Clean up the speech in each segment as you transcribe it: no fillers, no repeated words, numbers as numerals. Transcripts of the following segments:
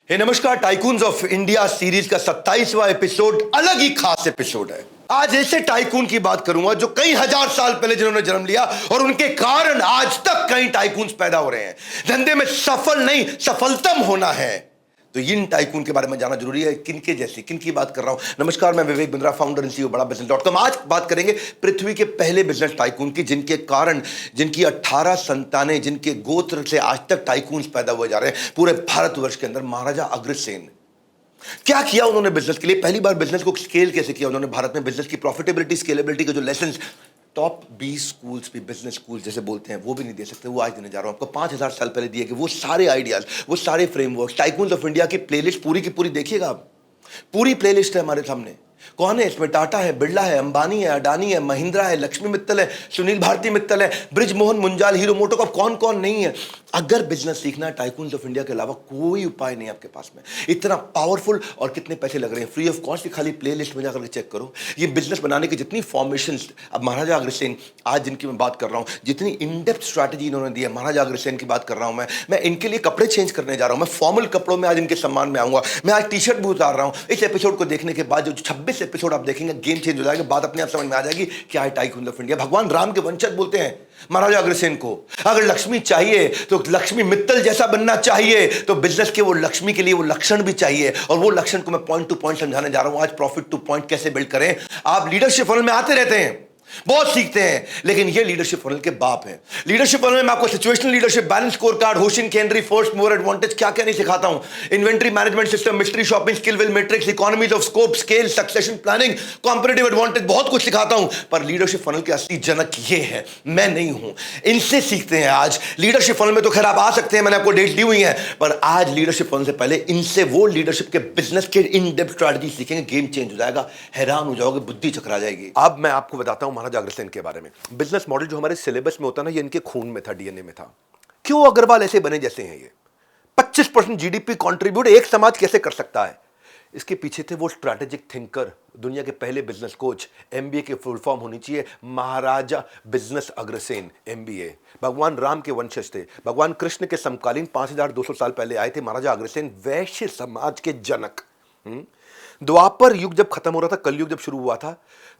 हे नमस्कार, tycoons of India series का 27वां episode अलग ही खास एपिसोड है। आज ऐसे टाइकून की बात करूंगा जो कई हजार साल पहले जिन्होंने जन्म लिया और उनके कारण आज तक कई टाइकून्स पैदा हो रहे हैं। धंधे में सफल नहीं सफलतम होना है तो इन टाइकून के बारे में जानना जरूरी है। किनके जैसी किनकी बात कर रहा हूं। नमस्कार, मैं Vivek Bindra, founder and CEO बड़ा बिजनेस.com। आज बात करेंगे पृथ्वी के पहले बिजनेस टाइकून की, जिनके कारण जिनकी 18 संतानें, जिनके गोत्र से आज तक टाइकून्स पैदा हुए जा रहे हैं पूरे भारतवर्ष के अंदर। महाराजा अग्रसेन क्या किया उन्होंने बिजनेस के लिए, पहली बार बिजनेस को स्केल कैसे किया उन्होंने, भारत में बिजनेस की प्रॉफिटेबिलिटी स्केलेबिलिटी के जो लेसन टॉप 20 स्कूल्स भी, बिजनेस स्कूल जैसे बोलते हैं, वो भी नहीं दे सकते, वो आज देने जा रहा हूं आपको। 5000 साल पहले दिए गए वो सारे आइडियाज, वो सारे फ्रेमवर्क, टाइकून्स ऑफ इंडिया की प्लेलिस्ट पूरी की पूरी देखिएगा आप। पूरी प्लेलिस्ट है हमारे सामने। कौन है इसमें? टाटा है, बिरला है, अंबानी है, अडानी है, महिंद्रा है, लक्ष्मी मित्तल है, सुनील भारती मित्तल है, ब्रिजमोहन मुंजाल, हीरो मोटोकॉर्प, कौन कौन नहीं है। अगर बिजनेस सीखना है टाइकून्स ऑफ इंडिया के अलावा कोई उपाय नहीं आपके पास में। इतना पावरफुल, और कितने पैसे लग रहे हैं, फ्री ऑफ कॉस्ट की खाली प्लेलिस्ट में जाकर चेक करो। ये बिजनेस बनाने की जितनी फॉर्मेशंस, अब महाराजा अग्रसेन आज जिनकी मैं बात कर रहा हूं, जितनी इन डेप्थ स्ट्रैटेजी इन्होंने दी है, महाराजा अग्रसेन की बात कर रहा हूं मैं इनके लिए कपड़े चेंज करने जा रहा हूं। मैं फॉर्मल कपड़ों में आज इनके सम्मान में आऊंगा। मैं आज टी शर्ट भी उतार रहा हूं। इस एपिसोड को देखने के बाद जो 26 एपिसोड आप देखेंगे, गेम चेंज हो जाएगा। बात अपने आप समझ में आ जाएगी क्या है टाइकून ऑफ इंडिया। भगवान राम के वंशज बोलते हैं महाराजा अग्रसेन को। अगर लक्ष्मी चाहिए तो लक्ष्मी मित्तल जैसा बनना चाहिए, तो बिजनेस के वो लक्ष्मी के लिए वो लक्षण भी चाहिए, और वो लक्षण को मैं पॉइंट टू पॉइंट समझाने जा रहा हूं आज। प्रॉफिट टू पॉइंट कैसे बिल्ड करें। आप लीडरशिप फनल में आते रहते हैं, बहुत सीखते हैं, लेकिन ये लीडरशिप फनल के बाप हैं। लीडरशिप फनल में आपको situational leadership, balance score card, hoshin kanri, first mover advantage, क्या क्या नहीं सिखाता हूं। Inventory management system, mystery shopping, skill will matrix, economies of scope, scale, succession planning, competitive advantage, बहुत कुछ सिखाता हूं। पर लीडरशिप फनल के असली जनक ये है, मैं नहीं हूं। इनसे सीखते हैं आज। लीडरशिप फनल में तो खैर आप आ सकते हैं, मैंने आपको डेट दी हुई है, पर आज लीडरशिप फनल से पहले इनसे वो लीडरशिप के बिजनेस के इन डेप्थ स्ट्रैटेजी सीखेंगे। गेम चेंज हो जाएगा, हैरान हो जाओगे, बुद्धि चकरा जाएगी। अब मैं आपको बताता हूं महाराजा अग्रसेन के बारे में। बिजनेस मॉडल जो हमारे सिलेबस में होता ना, ये इनके खून में था, डीएनए में था। क्यों अग्रवाल ऐसे बने जैसे हैं ये? 25% जीडीपी कंट्रीब्यूट एक समाज कैसे कर सकता है? इसके पीछे थे वो स्ट्रैटेजिक थिंकर, दुनिया के पहले बिजनेस कोच। एमबीए के फुल फॉर्म होनी चाहिए महाराजा बिजनेस अग्रसेन, एमबीए। भगवान राम के वंशज थे, भगवान कृष्ण के समकालीन 5200 साल पहले आए थे महाराजा अग्रसेन, वैश्य समाज के जनक। द्वापर युग जब खत्म हो रहा था, कलयुग जब शुरू हुआ था,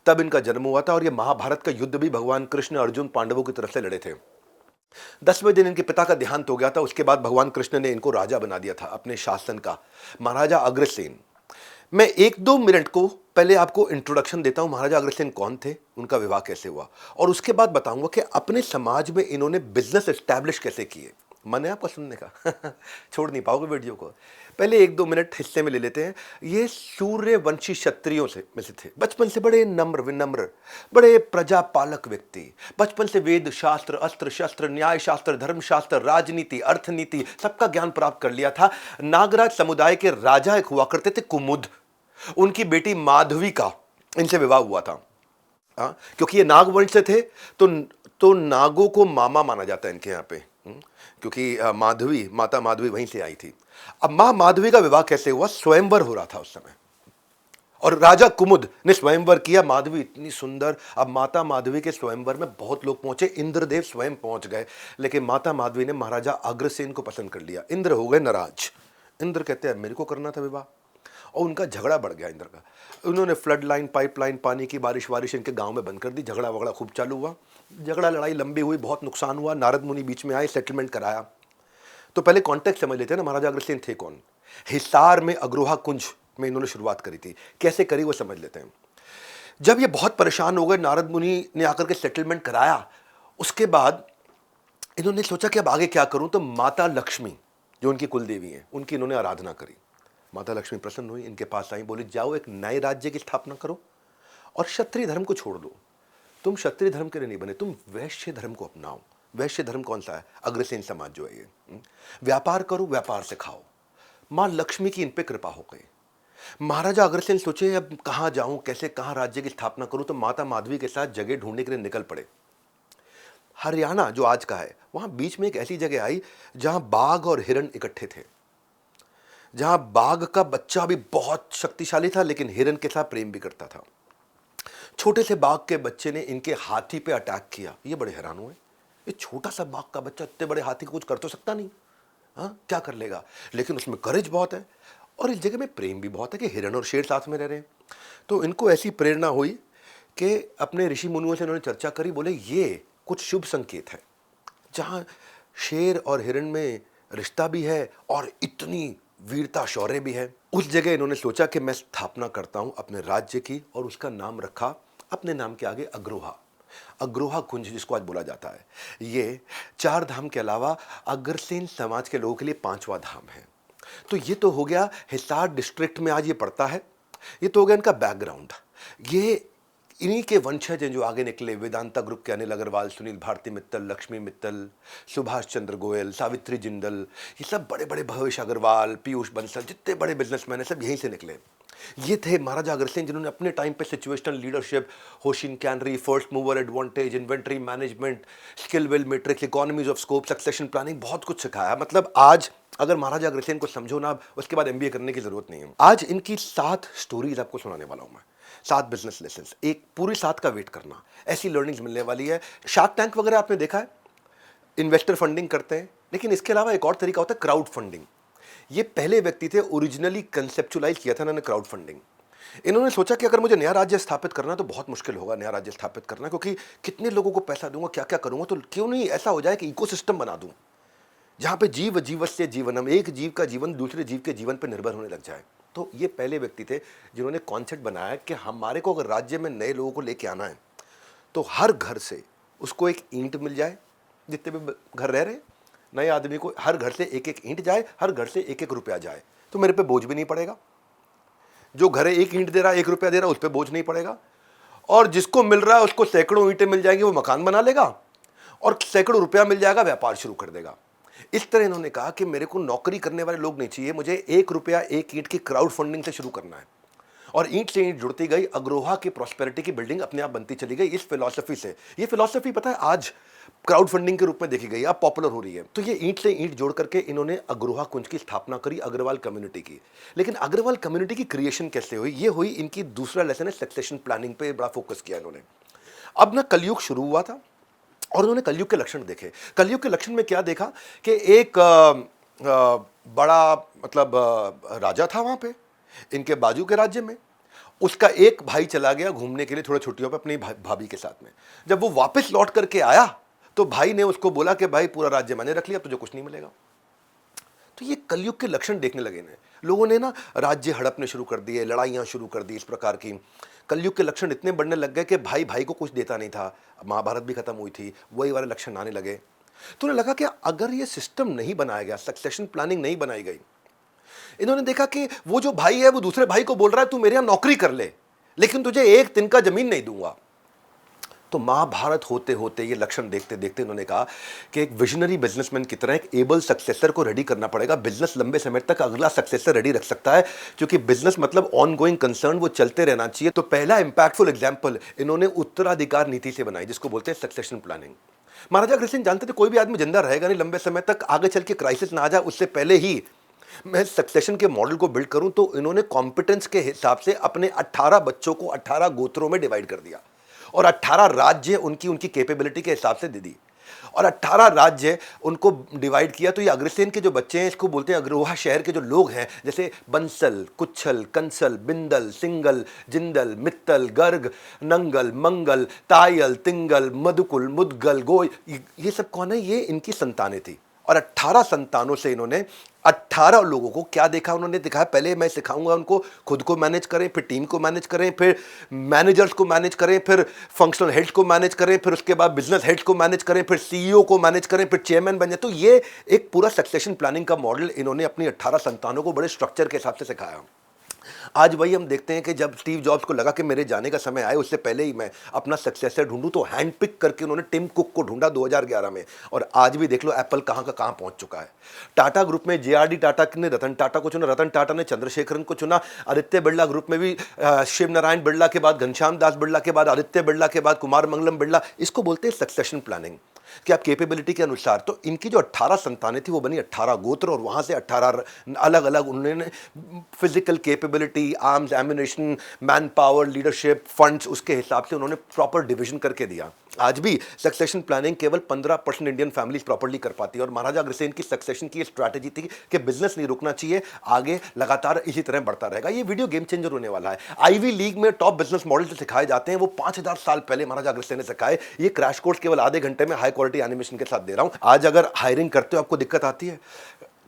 तब इनका जन्म हुआ था। और ये महाभारत का युद्ध भी भगवान कृष्ण अर्जुन पांडवों की तरफ से लड़े थे। 10वें दिन इनके पिता का देहांत हो गया था। उसके बाद भगवान कृष्ण ने इनको राजा बना दिया था अपने शासन का, महाराजा अग्रसेन। मैं 1-2 मिनट को पहले आपको इंट्रोडक्शन देता हूं, महाराजा अग्रसेन कौन थे, उनका विवाह कैसे हुआ, और उसके बाद बताऊंगा कि अपने समाज में इन्होंने बिजनेस एस्टैब्लिश कैसे किए। मन है आपका सुनने का? छोड़ नहीं पाओगे वीडियो को। पहले 1-2 मिनट हिस्से में ले लेते हैं। ये सूर्यवंशी क्षत्रियों में से थे। बचपन से बड़े नम्र विनम्र, बड़े प्रजापालक व्यक्ति। बचपन से वेद शास्त्र, अस्त्र शस्त्र, न्याय शास्त्र, धर्म शास्त्र, राजनीति, अर्थनीति, सबका ज्ञान प्राप्त कर लिया था। नागराज समुदाय के राजा एक हुआ करते थे कुमुद, उनकी बेटी माधवी का इनसे विवाह हुआ था। क्योंकि ये नागवंश से थे तो नागों को मामा माना जाता है इनके यहाँ पे, क्योंकि माता माधवी वहीं से आई थी। अब मां माधवी का विवाह कैसे हुआ? स्वयंवर हो रहा था उस समय, और राजा कुमुद ने स्वयंवर किया। माधवी इतनी सुंदर। अब माता माधवी के स्वयंवर में बहुत लोग पहुंचे, इंद्रदेव स्वयं पहुंच गए, लेकिन माता माधवी ने महाराजा अग्रसेन को पसंद कर लिया। इंद्र हो गए नाराज। इंद्र कहते हैं मेरे को करना था विवाह, और उनका झगड़ा बढ़ गया इंद्र का। उन्होंने फ्लड लाइन, पाइपलाइन, पानी की बारिश इनके गांव में बंद कर दी। झगड़ा वगड़ा खूब चालू हुआ, झगड़ा लड़ाई लंबी हुई, बहुत नुकसान हुआ। नारद मुनि बीच में आए, सेटलमेंट कराया। तो पहले कॉन्टेक्स्ट समझ लेते हैं ना, महाराजा अग्रसेन थे कौन। हिसार में अग्रोहा कुंज में इन्होंने शुरुआत करी थी। कैसे करी वो समझ लेते हैं। जब ये बहुत परेशान हो गए, नारद मुनि ने आकर के सेटलमेंट कराया। उसके बाद इन्होंने सोचा कि अब आगे क्या करूं, तो माता लक्ष्मी जो उनकी कुल देवी हैं, उनकी इन्होंने आराधना करी। माता लक्ष्मी प्रसन्न हुई, इनके पास आई, बोली जाओ एक नए राज्य की स्थापना करो और क्षत्रिय धर्म को छोड़ दो। तुम क्षत्रिय धर्म के लिए नहीं बने, तुम वैश्य धर्म को अपनाओ। वैश्य धर्म कौन सा है? अग्रसेन समाज जो है ये। व्यापार करो, व्यापार से खाओ। मां लक्ष्मी की इन पे कृपा हो गई। महाराजा अग्रसेन सोचे अब कहां जाऊं, कैसे कहां राज्य की स्थापना करूं, तो माता माधवी के साथ जगह ढूंढने के लिए निकल पड़े। हरियाणा जो आज का है, वहां बीच में एक ऐसी जगह आई जहां बाघ और हिरण इकट्ठे थे, जहां बाघ का बच्चा भी बहुत शक्तिशाली था, लेकिन हिरण के साथ प्रेम भी करता था। छोटे से बाघ के बच्चे ने इनके हाथी पे अटैक किया। ये बड़े हैरान हुए, ये छोटा सा बाघ का बच्चा इतने बड़े हाथी को कुछ कर तो सकता नहीं। हाँ क्या कर लेगा, लेकिन उसमें करेज बहुत है और इस जगह में प्रेम भी बहुत है कि हिरण और शेर साथ में रह रहे हैं। तो इनको ऐसी प्रेरणा हुई कि अपने ऋषि मुनियों से इन्होंने चर्चा करी, बोले ये कुछ शुभ संकेत है, जहाँ शेर और हिरण में रिश्ता भी है और इतनी वीरता शौर्य भी है। उस जगह इन्होंने सोचा कि मैं स्थापना करता हूँ अपने राज्य की, और उसका नाम रखा अपने नाम के आगे अग्रोहा। अग्रोहा कुंज जिसको आज बोला जाता है, ये 4 धाम के अलावा अग्रसेन समाज के लोगों के लिए 5वां धाम है। तो ये तो हो गया हिसार डिस्ट्रिक्ट में आज ये पड़ता है, ये तो हो गया इनका बैकग्राउंड। ये इन्हीं के वंशज हैं जो आगे निकले, वेदांता ग्रुप के अनिल अग्रवाल, सुनील भारती मित्तल, लक्ष्मी मित्तल, सुभाष चंद्र गोयल, सावित्री जिंदल, ये सब बड़े बड़े, भवेश अग्रवाल, पीयूष बंसल, जितने बड़े बिजनेसमैन हैं सब यहीं से निकले। ये थे महाराजा अग्रसेन जिन्होंने अपने टाइम पे situational leadership, hoshin kanri, first mover advantage, inventory management, skill will matrix, economies of scope, succession planning, बहुत कुछ सिखाया। मतलब आज अगर महाराजा अग्रसेन को समझो ना, उसके बाद एमबीए करने की जरूरत नहीं है। आज इनकी 7 स्टोरीज आपको सुनाने वाला हूं मैं, 7 बिजनेस लेसन, एक पूरी 7 का वेट करना, ऐसी लर्निंग्स मिलने वाली है। शार्क टैंक वगैरह आपने देखा है, इन्वेस्टर फंडिंग करते हैं, लेकिन इसके अलावा एक और तरीका होता है क्राउड फंडिंग। ये पहले व्यक्ति थे, ओरिजिनली कंसेप्चुलाइज किया था इन्होंने क्राउड फंडिंग। इन्होंने सोचा कि अगर मुझे नया राज्य स्थापित करना तो बहुत मुश्किल होगा नया राज्य स्थापित करना, क्योंकि कितने लोगों को पैसा दूंगा, क्या क्या करूंगा, तो क्यों नहीं ऐसा हो जाए कि इकोसिस्टम बना दूं जहां पे जीव जीवस्य जीवनम, एक जीव का जीवन दूसरे जीव के जीवन पर निर्भर होने लग जाए। तो ये पहले व्यक्ति थे जिन्होंने कॉन्सेप्ट बनाया कि हमारे को अगर राज्य में नए लोगों को लेके आना है तो हर घर से उसको एक ईंट मिल जाए, जितने भी घर रह रहे नए आदमी को हर घर से एक एक ईंट जाए, हर घर से एक एक रुपया जाए, तो मेरे पे बोझ भी नहीं पड़ेगा। जो घर 1 ईंट दे रहा है, 1 रुपया दे रहा है, उस पर बोझ नहीं पड़ेगा। और जिसको मिल रहा है उसको सैकड़ों ईंटें मिल जाएंगी, वो मकान बना लेगा, और सैकड़ों रुपया मिल जाएगा, व्यापार शुरू कर देगा। इस तरह इन्होंने कहा कि मेरे को नौकरी करने वाले लोग नहीं चाहिए, मुझे 1 रुपया 1 ईंट की क्राउड फंडिंग से शुरू करना है। और ईंट से ईंट जुड़ती गई, अग्रोहा की प्रॉस्पेरिटी की बिल्डिंग अपने आप बनती चली गई इस फिलॉसफी से। ये फिलॉसफी पता है आज क्राउड फंडिंग के रूप में देखी गई, अब पॉपुलर हो रही है। तो ये ईंट से ईंट जोड़ करके इन्होंने अग्रोहा कुंज की स्थापना करी, अग्रवाल कम्युनिटी की। लेकिन अग्रवाल कम्युनिटी की क्रिएशन कैसे हुई, ये हुई इनकी दूसरा लेसन है, सक्सेशन प्लानिंग पे बड़ा फोकस किया इन्होंने। अब ना कलयुग शुरू हुआ था और उन्होंने कलयुग के लक्षण देखे। कलयुग के लक्षण में क्या देखा कि एक बड़ा मतलब राजा था वहां पे इनके बाजू के राज्य में, उसका एक भाई चला गया घूमने के लिए थोड़े छुट्टियों पे अपनी भाभी के साथ में। जब वो वापस लौट करके आया तो भाई ने उसको बोला कि भाई पूरा राज्य मैंने रख लिया, तुझे कुछ नहीं मिलेगा। तो ये कलयुग के लक्षण देखने लगे ने लोगों ने ना, राज्य हड़पने शुरू कर दिए, लड़ाइयाँ शुरू कर दी इस प्रकार की। कलयुग के लक्षण इतने बढ़ने लग गए कि भाई भाई को कुछ देता नहीं था, महाभारत भी खत्म हुई थी, वही वाले लक्षण आने लगे। तो उन्हें लगा कि अगर ये सिस्टम नहीं बनाया गया, सक्सेशन प्लानिंग नहीं बनाई गई, इन्होंने देखा कि वो जो भाई है वो दूसरे भाई को बोल रहा है तू मेरे यहां नौकरी कर ले, लेकिन तुझे एक तिनका जमीन नहीं दूंगा। तो महाभारत होते होते ये लक्षण देखते देखते इन्होंने कहा कि एक विजनरी बिजनेसमैन की तरह एक एबल सक्सेसर को रेडी करना पड़ेगा। बिजनेस लंबे समय तक अगला सक्सेसर रेडी रख सकता है, क्योंकि बिजनेस मतलब ऑन गोइंग कंसर्न, वो चलते रहना चाहिए। तो पहला इंपैक्टफुल एग्जाम्पल इन्होंने उत्तराधिकार नीति से बनाई, जिसको बोलते हैं सक्सेशन प्लानिंग। महाराजा अग्रसेन जानते थे कोई भी आदमी जिंदा रहेगा नहीं लंबे समय तक, आगे चल के क्राइसिस ना आ जाए उससे पहले ही मैं सक्सेशन के मॉडल को बिल्ड करूं। तो इन्होंने कॉम्पिटेंस के हिसाब से अपने 18 बच्चों को 18 गोत्रों में डिवाइड कर दिया और 18 राज्य उनकी उनकी कैपेबिलिटी के हिसाब से दे दी, और 18 राज्य उनको डिवाइड किया। तो ये अग्रसेन के जो बच्चे हैं, इसको बोलते हैं अग्रोहा शहर के जो लोग हैं, जैसे बंसल, कुच्छल, कंसल, बिंदल, सिंगल, जिंदल, मित्तल, गर्ग, नंगल, मंगल, तायल, तिंगल, मधुकुल, मुदगल, गोय, ये सब कौन है, ये इनकी संतानें थी। और 18 संतानों से इन्होंने 18 लोगों को क्या देखा, उन्होंने दिखाया पहले मैं सिखाऊंगा उनको खुद को मैनेज करें, फिर टीम को मैनेज करें, फिर मैनेजर्स को मैनेज करें, फिर फंक्शनल हेड्स को मैनेज करें, फिर उसके बाद बिजनेस हेड्स को मैनेज करें, फिर सीईओ को मैनेज करें, फिर चेयरमैन बन जाए। तो ये एक पूरा सक्सेशन प्लानिंग का मॉडल इन्होंने अपनी 18 संतानों को बड़े स्ट्रक्चर के हिसाब से सिखाया। आज वही हम देखते हैं कि जब स्टीव जॉब्स को लगा कि मेरे जाने का समय आए, उससे पहले ही मैं अपना सक्सेसर ढूंढूं, तो हैंड पिक करके उन्होंने टिम कुक को ढूंढा 2011 में। और आज भी देख लो एप्पल कहां का कहां पहुंच चुका है। टाटा ग्रुप में जेआरडी टाटा ने रतन टाटा को चुना, रतन टाटा ने चंद्रशेखरन को चुना। आदित्य बिरला ग्रुप में भी शिव नारायण बिरला के बाद घनश्याम दास बिरला के बाद आदित्य बिरला के बाद कुमार मंगलम बिरला। इसको बोलते हैं सक्सेशन प्लानिंग। कि आप कैपेबिलिटी के अनुसार, तो इनकी जो 18 संतानें थी वो बनी 18 गोत्र, और वहाँ से 18 अलग अलग उन्होंने physical capability, arms, ammunition, man power, leadership, funds, उसके हिसाब से उन्होंने प्रॉपर डिवीजन करके दिया। आज भी सक्सेशन प्लानिंग केवल 15% इंडियन फैमिलीज प्रॉपर्ली कर पाती है, और महाराजा अग्रसेन की सक्सेशन की स्ट्रैटेजी थी कि बिजनेस नहीं रुकना चाहिए, आगे लगातार इसी तरह बढ़ता रहेगा। ये वीडियो गेम चेंजर होने वाला है। आईवी लीग में टॉप बिजनेस मॉडल जो सिखाए जाते हैं वो 5000 साल पहले महाराजा अग्रसेन ने सिखाए। ये क्रैश कोर्स केवल आधे घंटे में हाई क्वालिटी एनिमेशन के साथ दे रहा हूं। आज अगर हायरिंग करते हो आपको दिक्कत आती है,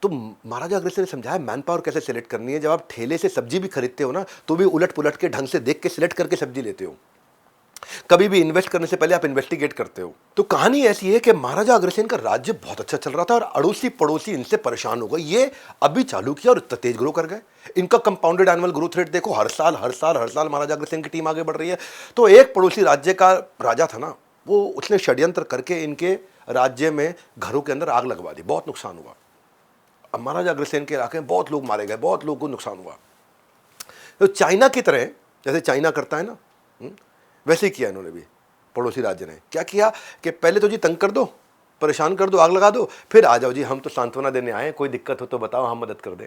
तो महाराजा अग्रसेन ने समझाया मैन पावर कैसे सिलेक्ट करनी है। जब आप ठेले से सब्जी भी खरीदते हो ना, तो भी उलट पुलट के ढंग से देख के सिलेक्ट करके सब्जी लेते हो। कभी भी इन्वेस्ट करने से पहले आप इन्वेस्टिगेट करते हो। तो कहानी ऐसी है कि महाराजा अग्रसेन का राज्य बहुत अच्छा चल रहा था और अड़ोसी पड़ोसी इनसे परेशान हो गए। ये अभी चालू किया और इतना तेज ग्रो कर गए। इनका कंपाउंडेड एनुअल ग्रोथ रेट देखो, हर साल महाराजा अग्रसेन की टीम आगे बढ़ रही है। तो एक पड़ोसी राज्य का राजा था ना, वो उसने षड्यंत्र करके इनके राज्य में घरों के अंदर आग लगवा दी, बहुत नुकसान हुआ। अब महाराजा अग्रसेन के इलाके में बहुत लोग मारे गए, बहुत लोगों को नुकसान हुआ। तो चाइना की तरह, जैसे चाइना करता है ना, वैसे ही किया इन्होंने भी। पड़ोसी राज्य ने क्या किया कि पहले तो जी तंग कर दो, परेशान कर दो, आग लगा दो, फिर आ जाओ जी हम तो सांत्वना देने आए, कोई दिक्कत हो तो बताओ, हम मदद कर दें।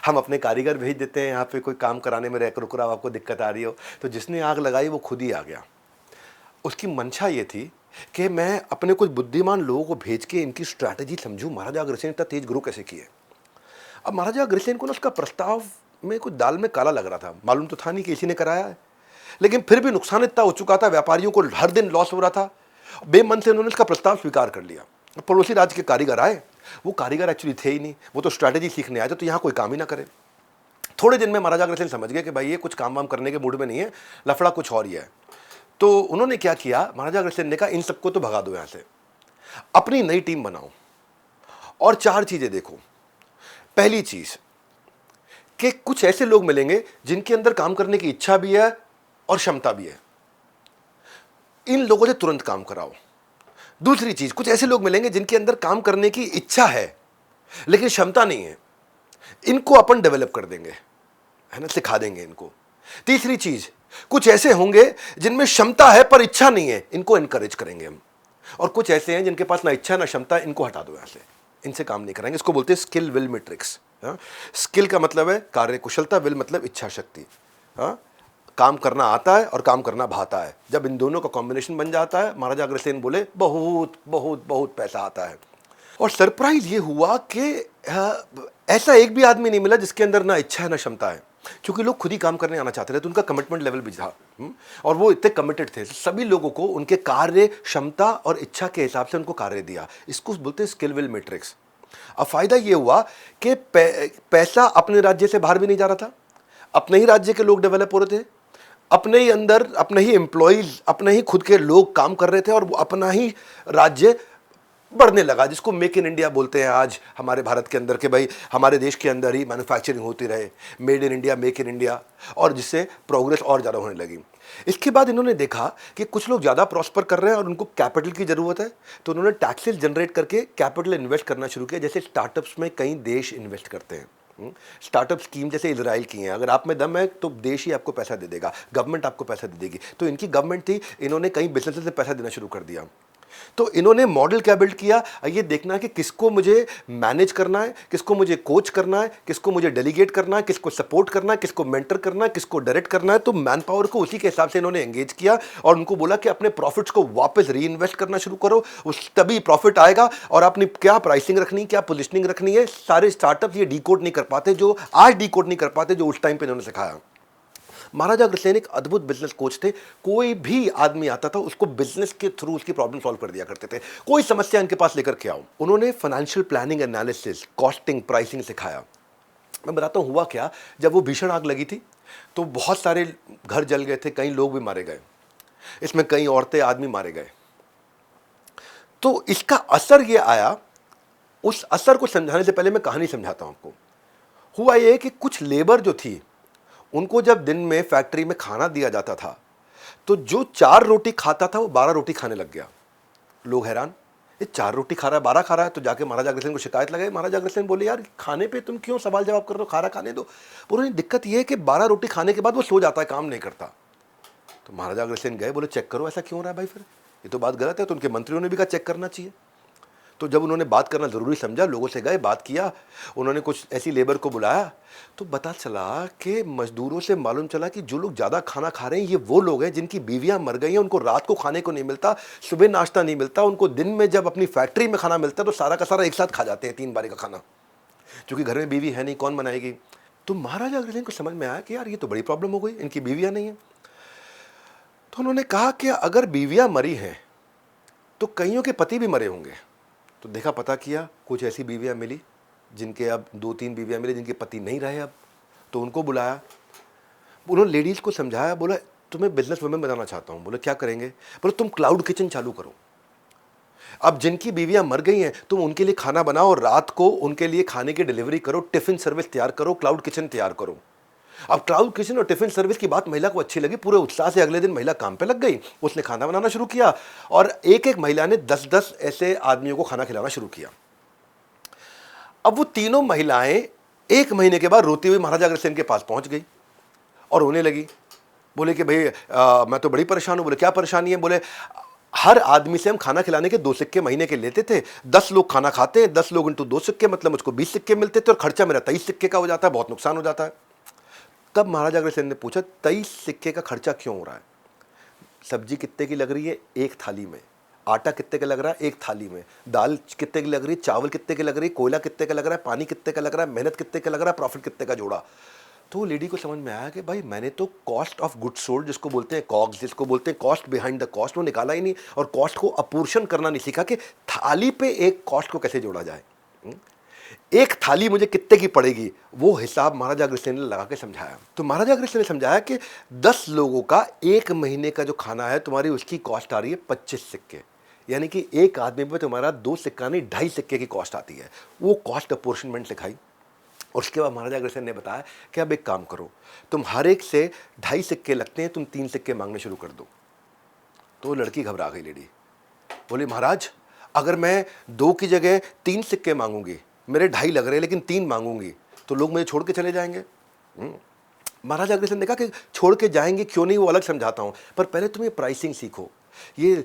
हम अपने कारीगर भेज देते हैं यहाँ पे, कोई काम कराने में रुक रहा हो, आपको दिक्कत आ रही हो। तो जिसने आग लगाई वो खुद ही आ गया। उसकी मंशा ये थी कि मैं अपने कुछ बुद्धिमान लोगों को भेज के इनकी स्ट्रैटेजी समझूं, महाराजा अग्रसेन इतना तेज ग्रो कैसे किए। अब महाराजा अग्रसेन को ना उसका प्रस्ताव में कुछ दाल में काला लग रहा था। मालूम तो था नहीं कि इसी ने कराया है, लेकिन फिर भी नुकसान इतना हो चुका था, व्यापारियों को हर दिन लॉस हो रहा था। बेमन से उन्होंने इसका प्रस्ताव स्वीकार कर लिया। पड़ोसी राज्य के कारीगर आए, वो कारीगर एक्चुअली थे ही नहीं, वो तो स्ट्रैटेजी सीखने आए थे, तो यहाँ कोई काम ही ना करे। थोड़े दिन में महाराजा अग्रसेन समझ गए कि भाई ये कुछ काम वाम करने के मूड में नहीं है, लफड़ा कुछ और ही है। तो उन्होंने क्या किया, महाराजा अग्रसेन ने कहा इन सबको तो भगा दो यहाँ से, अपनी नई टीम बनाओ और 4 चीजें देखो। पहली चीज कि कुछ ऐसे लोग मिलेंगे जिनके अंदर काम करने की इच्छा भी है और क्षमता भी है, इन लोगों से तुरंत काम कराओ। दूसरी चीज, कुछ ऐसे लोग मिलेंगे जिनके अंदर काम करने की इच्छा है लेकिन क्षमता नहीं है, इनको अपन डेवलप कर देंगे, है ना, सिखा देंगे इनको। तीसरी चीज, कुछ ऐसे होंगे जिनमें क्षमता है पर इच्छा नहीं है, इनको एनकरेज करेंगे हम। और कुछ ऐसे हैं जिनके पास ना इच्छा ना क्षमता, इनको हटा दो यहां से, इनसे काम नहीं कराएंगे। इसको बोलते हैं स्किल विल मैट्रिक्स। स्किल का मतलब है कार्य कुशलता, विल मतलब इच्छा शक्ति। काम करना आता है और काम करना भाता है। जब इन दोनों का कॉम्बिनेशन बन जाता है, महाराजा अग्रसेन बोले बहुत बहुत बहुत पैसा आता है। और सरप्राइज ये हुआ कि ऐसा एक भी आदमी नहीं मिला जिसके अंदर ना इच्छा है ना क्षमता है, क्योंकि लोग खुद ही काम करने आना चाहते थे, तो उनका कमिटमेंट लेवल भी था। और वो इतने कमिटेड थे, सभी लोगों को उनके कार्य क्षमता और इच्छा के हिसाब से उनको कार्य दिया। इसको बोलते हैं स्किल विल मैट्रिक्स। अब फायदा ये हुआ कि पैसा अपने राज्य से बाहर भी नहीं जा रहा था, अपने ही राज्य के लोग डेवलप हो रहे थे, अपने ही अंदर अपने ही एम्प्लॉयज, अपने ही खुद के लोग काम कर रहे थे, और वो अपना ही राज्य बढ़ने लगा, जिसको मेक इन इंडिया बोलते हैं आज हमारे भारत के अंदर, कि भाई हमारे देश के अंदर ही मैन्युफैक्चरिंग होती रहे, made in India, make in India, और जिससे प्रोग्रेस और ज़्यादा होने लगी। इसके बाद इन्होंने देखा कि कुछ लोग ज़्यादा प्रॉस्पर कर रहे हैं और उनको कैपिटल की ज़रूरत है, तो उन्होंने टैक्सेस जनरेट करके कैपिटल इन्वेस्ट करना शुरू किया। जैसे स्टार्टअप्स में कई देश इन्वेस्ट करते हैं, स्टार्टअप स्कीम जैसे इजराइल की हैं, अगर आप में दम है तो देश ही आपको पैसा दे देगा, गवर्नमेंट आपको पैसा दे देगी। तो इनकी गवर्नमेंट थी, इन्होंने कई बिजनेस से पैसा देना शुरू कर दिया। तो इन्होंने मॉडल क्या बिल्ड किया, ये देखना है कि किसको मुझे मैनेज करना है, किसको मुझे कोच करना है, किसको मुझे डेलीगेट करना है, किसको सपोर्ट करना है, किसको मेंटर करना है, किसको डायरेक्ट करना है। तो मैन पावर को उसी के हिसाब से इन्होंने एंगेज किया और उनको बोला कि अपने प्रॉफिट्स को वापस री इन्वेस्ट करना शुरू करो, उस तभी प्रॉफिट आएगा। और आपने क्या प्राइसिंग रखनी, क्या पोजिशनिंग रखनी है, सारे स्टार्टअप ये डीकोड नहीं कर पाते, जो आज डीकोड नहीं कर पाते, जो उस टाइम पे इन्होंने सिखाया। महाराजा अग्रसेन एक अद्भुत बिजनेस कोच थे। कोई भी आदमी आता था उसको बिजनेस के थ्रू उसकी प्रॉब्लम सॉल्व कर दिया करते थे। कोई समस्या इनके पास लेकर के आओ, उन्होंने financial planning, analysis, costing, pricing सिखाया। मैं बताता हूँ हुआ क्या, जब वो भीषण आग लगी थी तो बहुत सारे घर जल गए थे, कई लोग भी मारे गए, इसमें कई औरतें, आदमी मारे गए। तो इसका असर ये आया, उस असर को समझाने से पहले मैं कहानी समझाता हूँ आपको। हुआ ये कि कुछ लेबर जो थी, उनको जब दिन में फैक्ट्री में खाना दिया जाता था तो जो 4 रोटी खाता था वो 12 रोटी खाने लग गया। लोग हैरान, ये 4 रोटी खा रहा है, 12 खा रहा है। तो जाके महाराजा अग्रसेन को शिकायत लगाई। महाराजा अग्रसेन बोले यार खाने पे तुम क्यों सवाल जवाब कर रहे हो, खाना खाने दो। बोले दिक्कत ये है कि 12 रोटी खाने के बाद वो सो जाता है, काम नहीं करता। तो महाराजा अग्रसेन गए, बोले चेक करो ऐसा क्यों हो रहा है भाई। फिर ये तो बात गलत है। तो उनके मंत्रियों ने भी कहा चेक करना चाहिए। तो जब उन्होंने बात करना ज़रूरी समझा, लोगों से गए, बात किया, उन्होंने कुछ ऐसी लेबर को बुलाया, तो पता चला कि मजदूरों से मालूम चला कि जो लोग ज़्यादा खाना खा रहे हैं ये वो लोग हैं जिनकी बीवियां मर गई हैं, उनको रात को खाने को नहीं मिलता, सुबह नाश्ता नहीं मिलता, उनको दिन में जब अपनी फैक्ट्री में खाना मिलता है तो सारा का सारा एक साथ खा जाते हैं 3 बारी का खाना, क्योंकि घर में बीवी है नहीं, कौन बनाएगी। तो महाराजा अग्रसेन को समझ में आया कि यार ये तो बड़ी प्रॉब्लम हो गई, इनकी बीवियां नहीं है। तो उन्होंने कहा कि अगर बीवियां मरी हैं तो कईयों के पति भी मरे होंगे। तो देखा, पता किया, कुछ ऐसी बीवियां मिली जिनके अब 2-3 बीवियां मिली जिनके पति नहीं रहे अब। तो उनको बुलाया, उन्होंने लेडीज़ को समझाया, बोला तुम्हें बिजनेस वुमेन बनाना चाहता हूँ। बोले क्या करेंगे? बोले तुम क्लाउड किचन चालू करो। अब जिनकी बीवियां मर गई हैं तुम उनके लिए खाना बनाओ और रात को उनके लिए खाने की डिलीवरी करो, टिफिन सर्विस तैयार करो, क्लाउड किचन तैयार करो। अब क्लाउड किचन और टिफिन सर्विस की बात महिला को अच्छी लगी, पूरे उत्साह से अगले दिन महिला काम पे लग गई, उसने खाना बनाना शुरू किया और एक एक महिला ने 10-10 ऐसे आदमियों को खाना खिलाना शुरू किया। अब वो तीनों महिलाएं 1 महीने के बाद रोती हुई महाराजा अग्रसेन के पास पहुंच गई और रोने लगी। बोले कि भाई मैं तो बड़ी परेशान हूं। बोले क्या परेशानी है? बोले हर आदमी से हम खाना खिलाने के 2 सिक्के महीने के लेते थे, 10 लोग खाना खाते हैं, 10 लोग इंटू 2 सिक्के, मतलब मुझको 20 सिक्के मिलते थे और खर्चा मेरा 23 सिक्के का हो जाता है, बहुत नुकसान हो जाता है। तब महाराजा अग्रसेन ने पूछा 23 सिक्के का खर्चा क्यों हो रहा है? सब्जी कितने की लग रही है? 1 थाली में। आटा कितने का लग रहा है? 1 थाली में। दाल कितने की लग रही है? चावल कितने की लग रही है? कोयला कितने का लग रहा है? पानी कितने का लग रहा है? मेहनत कितने का लग रहा है? प्रॉफिट कितने का जोड़ा? तो लेडी को समझ में आया कि भाई मैंने तो कॉस्ट ऑफ गुड सोल्ड, जिसको बोलते हैं कॉग्स, जिसको बोलते हैं कॉस्ट बिहाइंड द कॉस्ट, वो निकाला ही नहीं और कॉस्ट को अपोर्शन करना नहीं सीखा कि थाली पे एक कॉस्ट को कैसे जोड़ा जाए। एक थाली मुझे कितने की पड़ेगी, वो हिसाब महाराजा अग्रसेन ने लगा के समझाया। तो महाराजा अग्रसेन ने समझाया कि 10 लोगों का 1 महीने का जो खाना है तुम्हारी, उसकी कॉस्ट आ रही है 25 सिक्के, यानी कि एक आदमी पे तुम्हारा 2 सिक्का नहीं 2.5 सिक्के की कॉस्ट आती है। वो कॉस्ट अपोर्शनमेंट सिखाई और उसके बाद महाराजा अग्रसेन ने बताया कि अब एक काम करो, तुम हर एक से 2.5 सिक्के लगते हैं, तुम 3 सिक्के मांगने शुरू कर दो। तो लड़की घबरा गई, लेडी बोली महाराज अगर मैं 2 की जगह 3 सिक्के मांगूंगी, मेरे 2.5 लग रहे हैं लेकिन 3 मांगूंगी, तो लोग मुझे छोड़ के चले जाएंगे। महाराजा अग्रसेन ने कहा कि छोड़ के जाएंगे क्यों नहीं, वो अलग समझाता हूं, पर पहले तुम ये प्राइसिंग सीखो। ये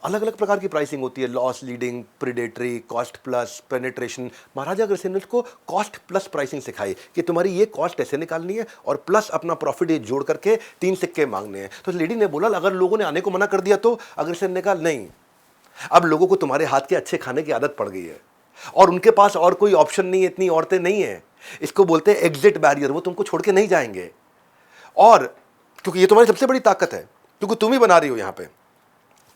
अलग अलग प्रकार की प्राइसिंग होती है, loss leading, predatory, cost plus, penetration. Maharaja Agrasen ने उसको कॉस्ट प्लस प्राइसिंग सिखाई कि तुम्हारी ये कॉस्ट ऐसे निकालनी है और प्लस अपना प्रॉफिट ये जोड़ करके 3 सिक्के मांगने हैं। तो लेडी ने बोला अगर लोगों ने आने को मना कर दिया तो? अग्रसेन ने कहा नहीं, अब लोगों को तुम्हारे हाथ के अच्छे खाने की आदत पड़ गई है और उनके पास और कोई ऑप्शन नहीं है, इतनी औरतें नहीं है, इसको बोलते हैं एग्जिट बैरियर, वो तुमको छोड़ के नहीं जाएंगे। और क्योंकि ये तुम्हारी सबसे बड़ी ताकत है, क्योंकि तुम ही बना रही हो यहाँ पे।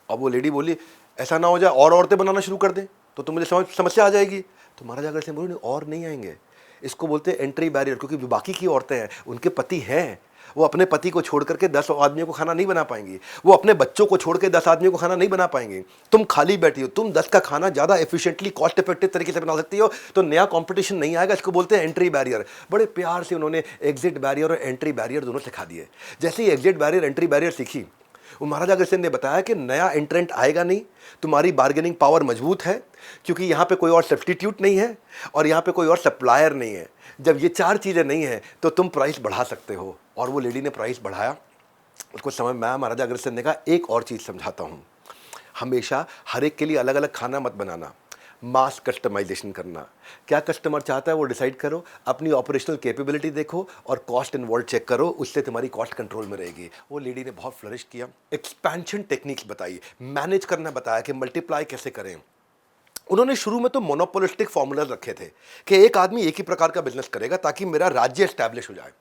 अब वो लेडी बोली ऐसा ना हो जाए और औरतें बनाना शुरू कर दें तो तुम मुझे समस्या आ जाएगी। तो महाराजा अग्रसेन बोले नहीं, और नहीं आएंगे, इसको बोलते हैं एंट्री बैरियर, क्योंकि बाकी की औरतें हैं उनके पति हैं, वो अपने पति को छोड़ करके 10 आदमियों को खाना नहीं बना पाएंगी, वो अपने बच्चों को छोड़ के 10 आदमियों को खाना नहीं बना पाएंगे। तुम खाली बैठी हो, तुम 10 का खाना ज़्यादा एफिशिएंटली कॉस्ट इफेक्टिव तरीके से बना सकती हो, तो नया कंपटीशन नहीं आएगा। इसको बोलते हैं एंट्री बैरियर। बड़े प्यार से उन्होंने एग्जिट बैरियर और एंट्री बैरियर दोनों सिखा दिए। जैसे ही एग्जिट बैरियर एंट्री बैरियर सीखी, वो महाराजा अग्रसेन ने बताया कि नया एंट्रेंट आएगा नहीं, तुम्हारी बार्गेनिंग पावर मजबूत है क्योंकि यहाँ पे कोई और सब्स्टिट्यूट नहीं है और यहाँ पे कोई और सप्लायर नहीं है। जब ये 4 चीज़ें नहीं है तो तुम प्राइस बढ़ा सकते हो। और वो लेडी ने प्राइस बढ़ाया, उसको समझ में आया। महाराजा अग्रसेन ने कहा एक और चीज़ समझाता हूँ, हमेशा हर एक के लिए अलग अलग खाना मत बनाना, मास कस्टमाइजेशन करना। क्या कस्टमर चाहता है वो डिसाइड करो, अपनी ऑपरेशनल कैपेबिलिटी देखो और कॉस्ट इन्वॉल्व चेक करो, उससे तुम्हारी कॉस्ट कंट्रोल में रहेगी। वो लेडी ने बहुत फ्लरिश किया, एक्सपेंशन टेक्निक्स बताई, मैनेज करना बताया कि मल्टीप्लाई कैसे करें। उन्होंने शुरू में तो मोनोपोलिस्टिक फॉर्मूलाज रखे थे कि एक आदमी एक ही प्रकार का बिजनेस करेगा ताकि मेरा राज्य एस्टैब्लिश हो जाए।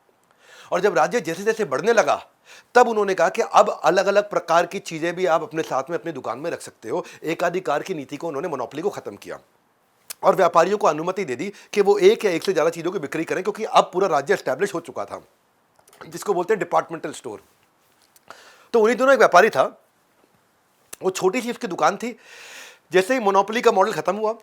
और जब राज्य जैसे जैसे बढ़ने लगा तब उन्होंने कहा कि अब अलग अलग प्रकार की चीजें भी आप अपने साथ में अपनी दुकान में रख सकते हो। एकाधिकार की नीति को उन्होंने मोनोपोली को खत्म किया और व्यापारियों को अनुमति दे दी कि वो एक या एक से ज्यादा चीजों की बिक्री करें, क्योंकि अब पूरा राज्य एस्टैब्लिश हो चुका था, जिसको बोलते हैं डिपार्टमेंटल स्टोर। तो उन्हीं दोनों एक व्यापारी था, वो छोटी सी उसकी दुकान थी। जैसे ही मोनोपोली का मॉडल खत्म हुआ,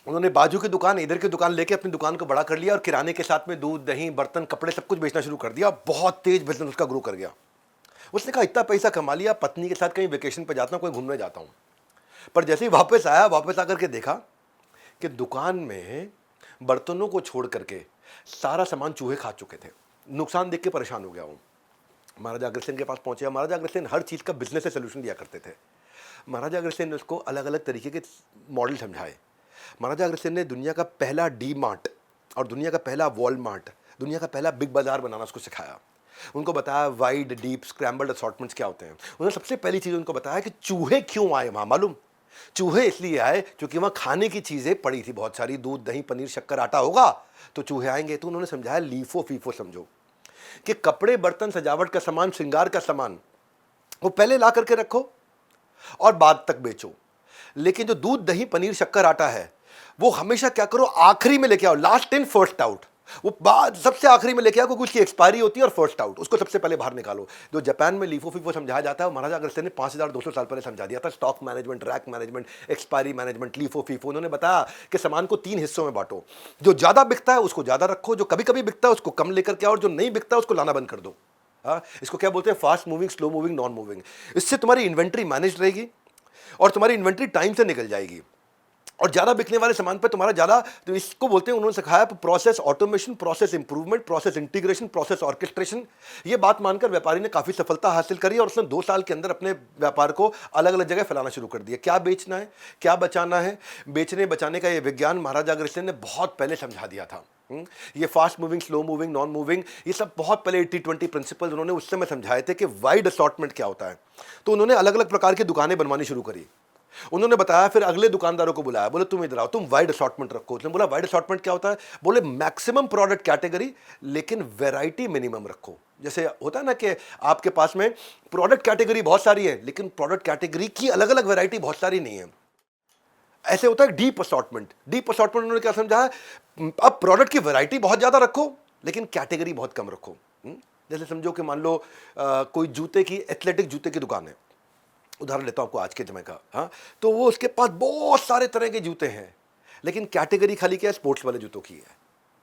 उन्होंने बाजू की दुकान, इधर की दुकान लेके अपनी दुकान को बड़ा कर लिया और किराने के साथ में दूध, दही, बर्तन, कपड़े सब कुछ बेचना शुरू कर दिया। बहुत तेज बिजनेस उसका ग्रो कर गया। उसने कहा इतना पैसा कमा लिया, पत्नी के साथ कहीं वेकेशन पे जाता हूँ, कहीं घूमने जाता हूँ। पर जैसे ही वापस आया, वापस आकर के देखा कि दुकान में बर्तनों को छोड़ करके सारा सामान चूहे खा चुके थे। नुकसान देख के परेशान हो गया हूँ। महाराजा अग्रसेन के पास पहुंचे। महाराजा अग्रसेन हर चीज़ का बिजनेस से सोल्यूशन दिया करते थे। महाराजा अग्रसेन ने उसको अलग अलग तरीके के मॉडल समझाए। महाराजा अग्रसेन ने दुनिया का पहला डी मार्ट और दुनिया का पहला वॉलमार्ट, दुनिया का पहला बिग बाजार बनाना उसको सिखाया। उनको बताया वाइड डीप स्क्रैम्बल्ड असॉर्टमेंट्स क्या होते हैं। उन्होंने सबसे पहली चीज़ उनको बताया कि चूहे क्यों आए वहाँ, मालूम? चूहे इसलिए आए क्योंकि वहाँ खाने की चीज़ें पड़ी थी बहुत सारी, दूध दही पनीर शक्कर आटा होगा तो चूहे आएंगे। तो उन्होंने समझाया लीफो फीफो समझो, कि कपड़े बर्तन सजावट का सामान श्रृंगार का सामान वो पहले ला करके रखो और बाद तक बेचो, लेकिन जो दूध दही पनीर शक्कर आटा है वो हमेशा क्या करो, आखिरी में लेके आओ, लास्ट इन फर्स्ट आउट। वो बाद सबसे आखिरी में लेके आओ क्योंकि उसकी एक्सपायरी होती है और फर्स्ट आउट, उसको सबसे पहले बाहर निकालो। जो जापान में लीफो फीफो समझाया जाता है, महाराजा अग्रसेन ने 5200 साल पहले समझा दिया था। Stock management, rack management, expiry management, LIFO FIFO. उन्होंने बताया कि सामान को 3 हिस्सों में बांटो, जो ज्यादा बिकता है उसको ज्यादा रखो, जो कभी कभी बिकता है उसको कम लेकर के आओ, और जो नहीं बिकता है उसको लाना बंद कर दो। इसको क्या बोलते हैं, fast moving, slow moving, non moving. इससे तुम्हारी इन्वेंट्री मैनेज रहेगी और तुम्हारी इन्वेंट्री टाइम से निकल जाएगी, और ज्यादा बिकने वाले सामान पे तुम्हारा ज्यादा, तो इसको बोलते हैं, उन्होंने सिखाया process automation, process improvement, process integration, process orchestration. ये बात मानकर व्यापारी ने काफी सफलता हासिल करी और उसने 2 साल के अंदर अपने व्यापार को अलग अलग जगह फैलाना शुरू कर दिया। क्या बेचना है, क्या बचाना है, बेचने बचाने का ये विज्ञान महाराजा अग्रसेन ने बहुत पहले समझा दिया था। ये fast moving, slow moving, non moving, ये सब बहुत पहले 80-20 प्रिंसिपल्स उन्होंने उस समय समझाए थे कि वाइड असॉर्टमेंट क्या होता है। तो उन्होंने अलग अलग प्रकार की दुकानें बनवानी शुरू करी। उन्होंने बताया, फिर अगले दुकानदारों को बुलाया, बोले तुम इधर आओ, तुम वाइड असॉर्टमेंट रखो। उसने बोला वाइड असॉर्टमेंट क्या होता है? बोले मैक्सिमम प्रोडक्ट कैटेगरी लेकिन वैरायटी मिनिमम रखो। जैसे होता है ना कि आपके पास में प्रोडक्ट कैटेगरी बहुत सारी है लेकिन प्रोडक्ट कैटेगरी की अलग अलग वैरायटी बहुत सारी नहीं है। ऐसे होता है डीप असॉर्टमेंट। डीप असॉर्टमेंट उन्होंने क्या समझा है, अब प्रोडक्ट की वैरायटी बहुत ज्यादा रखो लेकिन कैटेगरी बहुत कम रखो। जैसे समझो कि मान लो कोई जूते की, एथलेटिक जूते की दुकान है, उदाहरण लेता हूं आपको आज के समय का। हाँ, तो वो उसके पास बहुत सारे तरह के जूते हैं लेकिन कैटेगरी खाली क्या है, स्पोर्ट्स वाले जूतों की है।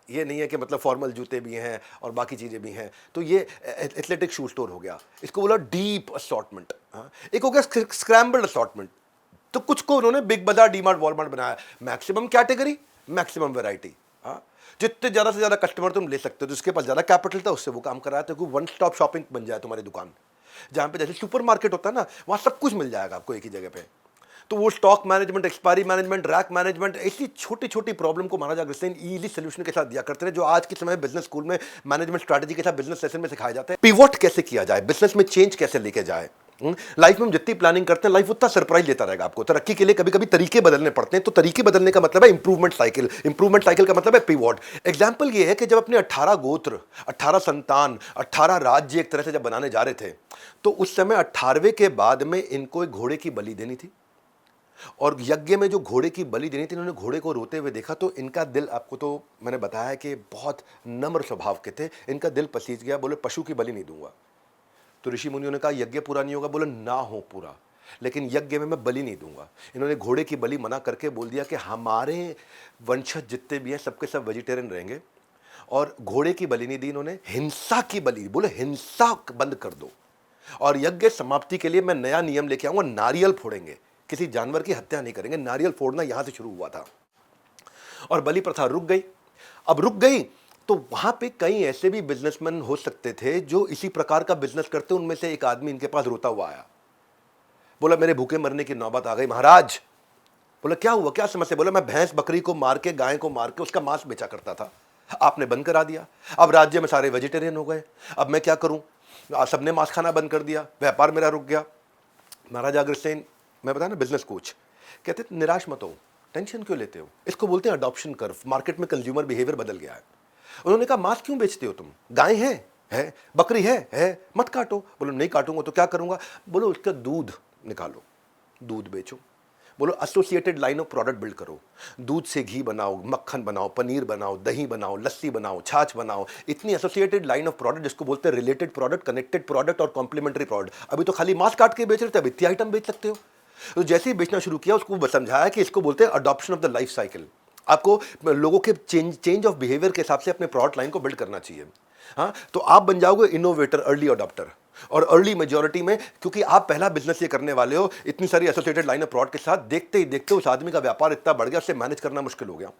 ये नहीं है कि मतलब फॉर्मल जूते भी हैं और बाकी चीज़ें भी हैं। तो ये एथलेटिक शू स्टोर हो गया, इसको बोला डीप असॉर्टमेंट। हाँ, एक हो गया स्क्रैम्बल्ड असॉर्टमेंट। तो कुछ को उन्होंने बिग बाजार, डीमार्ट, वॉलमार्ट बनाया, मैक्सिमम कैटेगरी, मैक्सिमम वैरायटी। हाँ, जितने ज़्यादा से ज़्यादा कस्टमर तुम ले सकते हो, जिसके पास ज़्यादा कैपिटल था उससे वो काम कराया था, क्योंकि वन स्टॉप शॉपिंग बन जाए तुम्हारी दुकान, जहां पे जैसे सुपरमार्केट होता है ना, वहां सब कुछ मिल जाएगा आपको एक ही जगह पे। तो वो stock management, expiry management, rack management, ऐसी छोटी छोटी प्रॉब्लम को महाराजा अग्रसेन इजी सोल्यूशन के साथ दिया करते थे, जो आज के समय बिजनेस स्कूल में मैनेजमेंट स्ट्रैटेजी के साथ बिजनेस सेशन में सिखाया जाता है। पिवोट कैसे किया जाए, बिजनेस में चेंज कैसे लेके जाए। लाइफ में हम जितनी प्लानिंग करते हैं, लाइफ उतना सरप्राइज देता रहेगा आपको। तरक्की के लिए कभी कभी तरीके बदलने पड़ते हैं, तो तरीके बदलने का मतलब है इंप्रूवमेंट साइकिल। इंप्रूवमेंट साइकिल का मतलब है पिवोट। एग्जांपल ये है कि जब अपने 18 गोत्र, 18 संतान, 18 राज्य एक तरह से जब बनाने जा रहे थे, तो उस समय 18वें के बाद में इनको एक घोड़े की बलि देनी थी, और यज्ञ में जो घोड़े की बलि देनी थी, इन्होंने घोड़े को रोते हुए देखा तो इनका दिल, आपको तो मैंने बताया कि बहुत नम्र स्वभाव के थे, इनका दिल पसीज गया। बोले पशु की बलि नहीं दूंगा। तो ऋषि मुनियों ने कहा यज्ञ पूरा नहीं होगा। बोले ना हो पूरा, लेकिन यज्ञ में मैं बलि नहीं दूंगा। इन्होंने घोड़े की बलि मना करके बोल दिया कि हमारे वंशज जितने भी हैं सबके सब वेजिटेरियन रहेंगे, और घोड़े की बलि नहीं दी इन्होंने, हिंसा की बलि। बोले हिंसा बंद कर दो, और यज्ञ समाप्ति के लिए मैं नया नियम लेके आऊंगा, नारियल फोड़ेंगे, किसी जानवर की हत्या नहीं करेंगे। नारियल फोड़ना यहां से शुरू हुआ था और बलि प्रथा रुक गई। अब रुक गई तो वहां पे कई ऐसे भी बिजनेसमैन हो सकते थे जो इसी प्रकार का बिजनेस करते। उनमें से एक आदमी इनके पास रोता हुआ आया, बोला मेरे भूखे मरने की नौबत आ गई महाराज। बोला क्या हुआ, क्या समस्या? बोला मैं भैंस बकरी को मार के, गाय को मार के उसका मांस बेचा करता था, आपने बंद करा दिया। अब राज्य में सारे वेजिटेरियन हो गए, अब मैं क्या करूं? सबने मांस खाना बंद कर दिया, व्यापार मेरा रुक गया। महाराजा अग्रसेन, मैं बताया ना बिजनेस कोच, कहते निराश मत हो, टेंशन क्यों लेते हो? इसको बोलते हैं अडॉप्शन कर्व। मार्केट में कंज्यूमर बिहेवियर बदल गया है। उन्होंने कहा मांस क्यों बेचते हो तुम? गाय है, बकरी है, मत काटो। बोलो नहीं काटूंगा तो क्या करूंगा? बोलो उसका दूध निकालो, दूध बेचो। बोलो associated line of product build करो, दूध से घी बनाओ, मक्खन बनाओ, पनीर बनाओ, दही बनाओ, लस्सी बनाओ, छाछ बनाओ। इतनी एसोसिएटेड लाइन ऑफ प्रोडक्ट, जिसको बोलते हैं रिलेटेड प्रोडक्ट, कनेक्टेड प्रोडक्ट और कॉम्प्लीमेंट्री प्रोडक्ट। अभी तो खाली मांस काट के बेच रहे थे, अब इतनी आइटम बेच सकते हो। तो जैसे ही बेचना शुरू किया, उसको समझाया कि इसको बोलते हैं adoption of the life cycle. आपको लोगों के चेंज ऑफ बिहेवियर के हिसाब से अपने प्रोडक्ट लाइन को बिल्ड करना चाहिए। हाँ, तो आप बन जाओगे इनोवेटर, अर्ली अडॉप्टर और अर्ली मेजॉरिटी में, क्योंकि आप पहला बिजनेस ये करने वाले हो। इतनी सारी एसोसिएटेड लाइन ऑफ प्रोडक्ट के साथ देखते ही देखते उस आदमी का व्यापार इतना बढ़ गया, उससे मैनेज करना मुश्किल हो गया।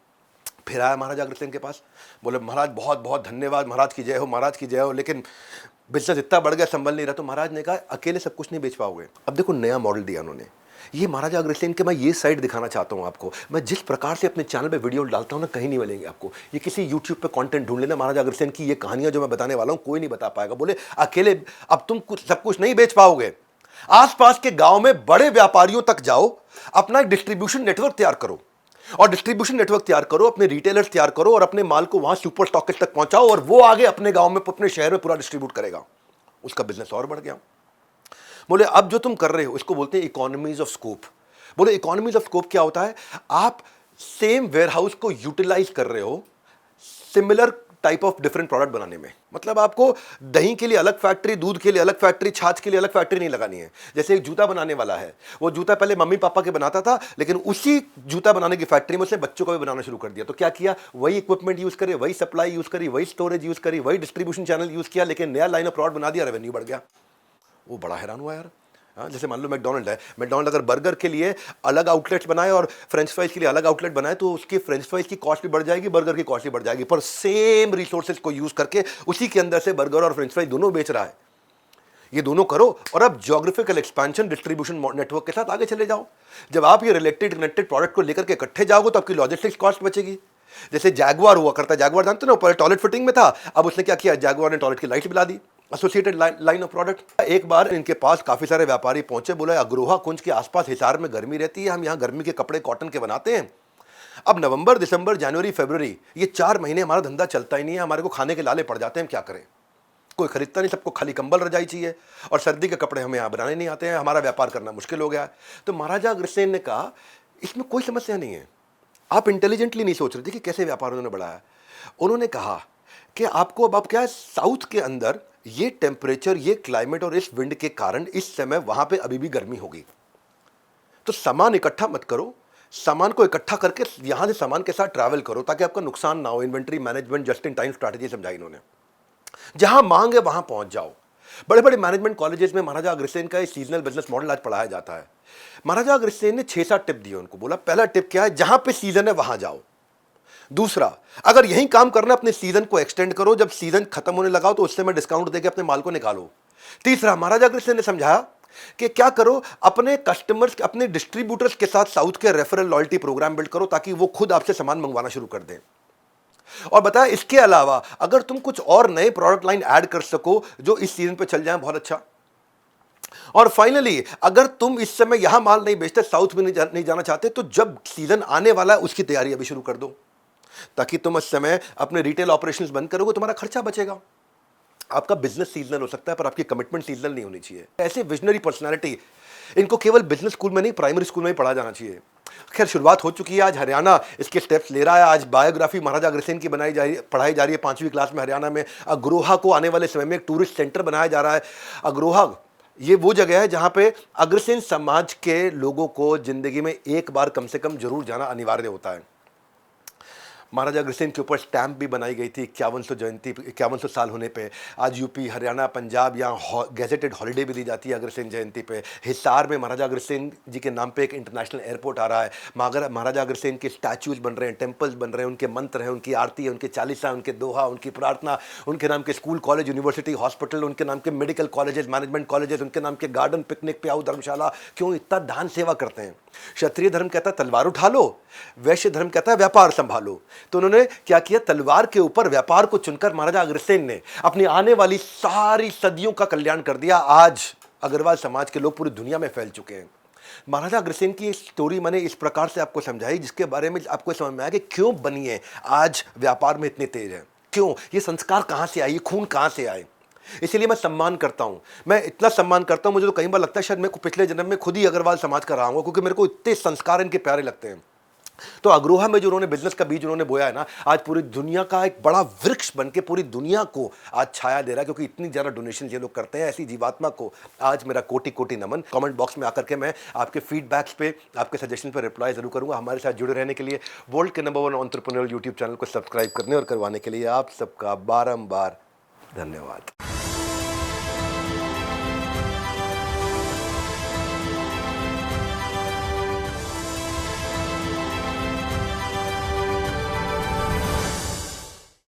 फिर आया महाराज अग्रसेन के पास, बोले महाराज बहुत बहुत धन्यवाद, महाराज की जय हो, महाराज की जय हो, लेकिन बिजनेस इतना बढ़ गया, संभल नहीं रहा। तो महाराज ने कहा अकेले सब कुछ नहीं बेच पाओगे। अब देखो नया मॉडल दिया उन्होंने ये महाराजा अग्रसेन के मैं ये साइड दिखाना चाहता हूँ आपको। मैं जिस प्रकार से अपने चैनल पे वीडियो डालता हूँ ना, कहीं नहीं मिलेंगे आपको। ये किसी यूट्यूब पे कंटेंट ढूंढ लेना, महाराजा अग्रसेन की ये कहानियां जो मैं बताने वाला हूँ कोई नहीं बता पाएगा। बोले अकेले अब तुम कुछ सब कुछ नहीं बेच पाओगे, आसपास के गांव में बड़े व्यापारियों तक जाओ, अपना एक डिस्ट्रीब्यूशन नेटवर्क तैयार करो, और डिस्ट्रीब्यूशन नेटवर्क तैयार करो, अपने रिटेलर्स तैयार करो और अपने माल को वहां सुपर स्टॉकिस्ट तक पहुंचाओ, और वो आगे अपने गांव में, अपने शहर में पूरा डिस्ट्रीब्यूट करेगा। उसका बिजनेस और बढ़ गया। बोले अब जो तुम कर रहे हो इसको बोलते हैं इकोनॉमीज ऑफ स्कोप। बोले इकोनॉमीज ऑफ स्कोप क्या होता है? आप सेम वेयरहाउस को यूटिलाइज कर रहे हो similar type of different product बनाने में। मतलब आपको दही के लिए अलग फैक्ट्री, दूध के लिए अलग फैक्ट्री, छाछ के लिए अलग फैक्ट्री नहीं लगानी है। जैसे एक जूता बनाने वाला है, वो जूता पहले मम्मी पापा के बनाता था, लेकिन उसी जूता बनाने की फैक्ट्री में उसने बच्चों को भी बनाना शुरू कर दिया। तो क्या किया? वही इक्विपमेंट यूज करे, वही सप्लाई यूज करी, वही स्टोरेज यूज करी, वही डिस्ट्रीब्यूशन चैनल यूज किया, लेकिन नया लाइन ऑफ प्रोडक्ट बना दिया, रेवेन्यू बढ़ गया। वो बड़ा हैरान हुआ यार। हाँ, जैसे मान लो मैकडॉनल्ड है, मैकडॉनल्ड अगर बर्गर के लिए अलग आउटलेट्स बनाए और फ्रेंच फ्राइज के लिए अलग आउटलेट बनाए, तो उसकी फ्रेंच फ्राइज की कॉस्ट भी बढ़ जाएगी, बर्गर की कॉस्ट भी बढ़ जाएगी, पर सेम रिसोर्सेज को यूज करके उसी के अंदर से बर्गर और फ्रेंच फ्राइज दोनों बेच रहा है। ये दोनों करो और अब ज्योग्राफिकल एक्सपेंशन, डिस्ट्रीब्यूशन नेटवर्क के साथ आगे चले जाओ। जब आप ये रिलेटेड कनेक्टेड प्रोडक्ट को लेकर के इकट्ठे जाओगे तो आपकी लॉजिस्टिक्स कॉस्ट बचेगी। जैसे जैगुआर हुआ करता है, जैगुआर जानते हो ना, पहले टॉयलेट फिटिंग में था, अब उसने क्या किया, जैगुआर ने टॉयलेट की लाइट बिला दी, एसोसिएटेड लाइन ऑफ प्रोडक्ट। एक बार इनके पास काफी सारे व्यापारी पहुंचे, बोले अग्रोहा कुंज के आसपास हिसार में गर्मी रहती है, हम यहाँ गर्मी के कपड़े कॉटन के बनाते हैं। अब नवंबर, दिसंबर, जनवरी, फरवरी, ये 4 महीने हमारा धंधा चलता ही नहीं है, हमारे को खाने के लाले पड़ जाते हैं, हम क्या करें? कोई खरीदता नहीं, सबको खाली कंबल रजाई चाहिए, और सर्दी के कपड़े हमें यहाँ बनाने नहीं आते हैं, हमारा व्यापार करना मुश्किल हो गया है। तो महाराजा अग्रसेन ने कहा इसमें कोई समस्या नहीं है, आप इंटेलिजेंटली नहीं सोच रहे थे कि कैसे व्यापार उन्होंने बढ़ाया। उन्होंने कहा कि आपको अब क्या है, साउथ के अंदर ये टेम्परेचर, ये क्लाइमेट और इस विंड के कारण इस समय वहां पे अभी भी गर्मी होगी, तो सामान इकट्ठा मत करो, सामान को इकट्ठा करके यहां से सामान के साथ ट्रैवल करो ताकि आपका नुकसान ना हो। Inventory management, just in time strategy समझाई इन्होंने। जहां मांग है वहां पहुंच जाओ। बड़े बड़े मैनेजमेंट कॉलेजेस में महाराजा अग्रसेन का सीजनल बिजनेस मॉडल आज पढ़ाया जाता है। महाराजा अग्रसेन ने 6-7 टिप दिए उनको। बोला पहला टिप क्या है, जहां पे सीजन है वहां जाओ। दूसरा, अगर यही काम करना अपने सीजन को एक्सटेंड करो, जब सीजन खत्म होने लगा तो उससे मैं डिस्काउंट देके अपने माल को निकालो। तीसरा, महाराजा अग्रसेन ने समझाया कि क्या करो, अपने कस्टमर्स, अपने डिस्ट्रीब्यूटर्स के साथ साउथ के रेफरल लॉयल्टी प्रोग्राम बिल्ड करो ताकि वो खुद आपसे सामान मंगवाना शुरू कर दें। और बताया इसके अलावा अगर तुम कुछ और नए प्रोडक्ट लाइन ऐड कर सको जो इस सीजन पे चल जाए, बहुत अच्छा। और फाइनली, अगर तुम इस समय यहां माल नहीं बेचते, साउथ में नहीं जाना चाहते, तो जब सीजन आने वाला है उसकी तैयारी अभी शुरू कर दो, ताकि तुम इस समय अपने रिटेल ऑपरेशंस बंद करोगे, तुम्हारा खर्चा बचेगा। आपका बिजनेस सीजनल हो सकता है पर आपकी कमिटमेंट सीजनल नहीं होनी चाहिए। ऐसे विजनरी पर्सनालिटी, इनको केवल बिजनेस स्कूल में नहीं, प्राइमरी स्कूल में ही पढ़ा जाना चाहिए। खैर, शुरुआत हो चुकी है, आज हरियाणा इसके स्टेप्स ले रहा है। आज बायोग्राफी महाराजा अग्रसेन की पढ़ाई जा रही है 5वीं क्लास में हरियाणा में। अग्रोहा को आने वाले समय में एक टूरिस्ट सेंटर बनाया जा रहा है। अग्रोहा ये वो जगह है जहां पे अग्रसेन समाज के लोगों को जिंदगी में एक बार कम से कम जरूर जाना अनिवार्य होता है। महाराजा अग्रसेन के ऊपर स्टैंप भी बनाई गई थी 5100 साल होने पे। आज यूपी, हरियाणा, पंजाब यहाँ गैजेटेड हॉलीडे भी दी जाती है अग्रसेन जयंती पे। हिसार में महाराजा अग्रसेन जी के नाम पे एक इंटरनेशनल एयरपोर्ट आ रहा है। महाराजा अग्रसेन के स्टैचूज बन रहे हैं, टेम्पल्स बन रहे हैं, उनके मंत्र हैं, उनकी आरती है, उनके चालीसा, उनके दोहा, उनकी प्रार्थना, उनके नाम के स्कूल, कॉलेज, यूनिवर्सिटी, हॉस्पिटल, उनके नाम के मेडिकल कॉलेजेस, मैनेजमेंट कॉलेजेस, उनके नाम के गार्डन, पिकनिक पे आओ, धर्मशाला। क्यों इतना दान सेवा करते हैं? क्षत्रिय धर्म कहता है तलवार उठा लो, वैश्य धर्म कहता है व्यापार संभालो। तो उन्होंने क्या किया, तलवार के ऊपर व्यापार को चुनकर महाराजा अग्रसेन ने अपनी आने वाली सारी सदियों का कल्याण कर दिया। आज अग्रवाल समाज के लोग पूरी दुनिया में फैल चुके हैं। महाराजा अग्रसेन की स्टोरी मैंने इस प्रकार से आपको समझाई जिसके बारे में आपको समझ में आया कि क्यों बनिए आज व्यापार में इतने तेज है, क्यों, ये संस्कार कहां से आए, ये खून कहां से आए। इसलिए मैं सम्मान करता हूं, मैं इतना सम्मान करता हूं, मुझे तो कई बार लगता है शायद मैं पिछले जन्म में खुद ही अग्रवाल समाज का रहा हूं, क्योंकि मेरे को इतने संस्कार इनके प्यारे लगते हैं। तो अग्रोहा में जो उन्होंने बिजनेस का बीज उन्होंने बोया है ना, आज पूरी दुनिया का एक बड़ा वृक्ष बनके पूरी दुनिया को आज छाया दे रहा है, क्योंकि इतनी ज्यादा डोनेशन ये लोग करते हैं। ऐसी जीवात्मा को आज मेरा कोटि कोटि नमन। कमेंट बॉक्स में आकर के मैं आपके फीडबैक्स पे, आपके सजेशन पे रिप्लाई जरूर करूंगा। हमारे साथ जुड़े रहने के लिए, वर्ल्ड के नंबर 1 एंटरप्रेन्योर यूट्यूब चैनल को सब्सक्राइब करने और करवाने के लिए आप सबका बारंबार धन्यवाद।